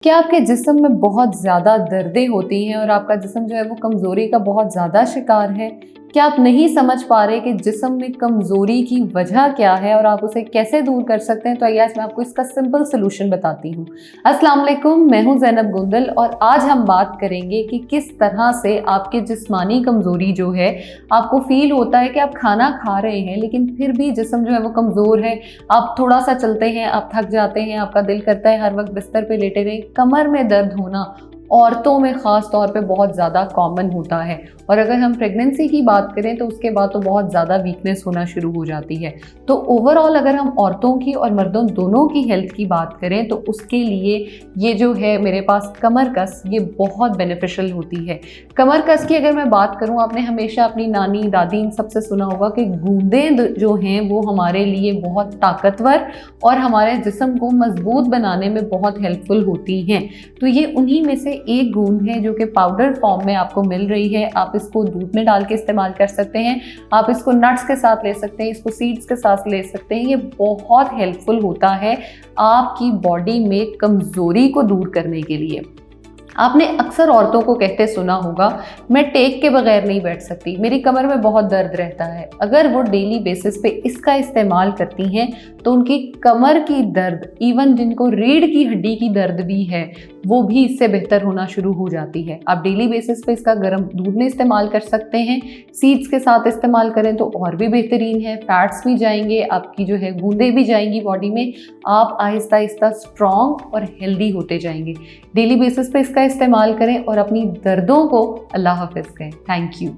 क्या आपके जिस्म में बहुत ज़्यादा दर्दें होती हैं और आपका जिस्म जो है वो कमज़ोरी का बहुत ज़्यादा शिकार है? क्या आप नहीं समझ पा रहे कि जिस्म में कमज़ोरी की वजह क्या है और आप उसे कैसे दूर कर सकते हैं? तो आइए आज मैं आपको इसका सिंपल सोल्यूशन बताती हूँ। अस्सलाम वालेकुम, मैं हूँ ज़ैनब गुंदल और आज हम बात करेंगे कि किस तरह से आपकी जिस्मानी कमज़ोरी जो है, आपको फ़ील होता है कि आप खाना खा रहे हैं लेकिन फिर भी जिस्म जो है वो कमज़ोर है। आप थोड़ा सा चलते हैं, आप थक जाते हैं, आपका दिल करता है हर वक्त बिस्तर पे लेटे रहें। कमर में दर्द होना औरतों में ख़ास तौर पे बहुत ज़्यादा कॉमन होता है और अगर हम प्रेगनेंसी की बात करें तो उसके बाद तो बहुत ज़्यादा वीकनेस होना शुरू हो जाती है। तो ओवरऑल अगर हम औरतों की और मर्दों दोनों की हेल्थ की बात करें तो उसके लिए ये जो है मेरे पास कमर कस, ये बहुत बेनिफिशियल होती है। कमर कस की अगर मैं बात करूँ, आपने हमेशा अपनी नानी दादी इन सबसे सुना होगा कि गूंदें जो हैं वो हमारे लिए बहुत ताकतवर और हमारे जिस्म को मजबूत बनाने में बहुत हेल्पफुल होती हैं। तो ये उन्हीं में से एक गूंद है जो कि पाउडर फॉर्म में आपको मिल रही है। आप इसको दूध में डाल के इस्तेमाल कर सकते हैं, आप इसको नट्स के साथ ले सकते हैं, इसको सीड्स के साथ ले सकते हैं। ये बहुत हेल्पफुल होता है आपकी बॉडी में कमज़ोरी को दूर करने के लिए। आपने अक्सर औरतों को कहते सुना होगा, मैं टेक के बगैर नहीं बैठ सकती, मेरी कमर में बहुत दर्द रहता है। अगर वो डेली बेसिस पे इसका इस्तेमाल करती हैं तो उनकी कमर की दर्द, इवन जिनको रीढ़ की हड्डी की दर्द भी है, वो भी इससे बेहतर होना शुरू हो जाती है। आप डेली बेसिस पे इसका गर्म दूध में इस्तेमाल कर सकते हैं, सीड्स के साथ इस्तेमाल करें तो और भी बेहतरीन है। फैट्स भी जाएंगे, आपकी जो है गूंदें भी जाएंगी बॉडी में, आप आहिस्ता आहिस्ता स्ट्रॉन्ग और हेल्दी होते जाएंगे। डेली बेसिस पे इसका इस्तेमाल करें और अपनी दर्दों को अल्लाह हाफिज़ कहें। Thank you.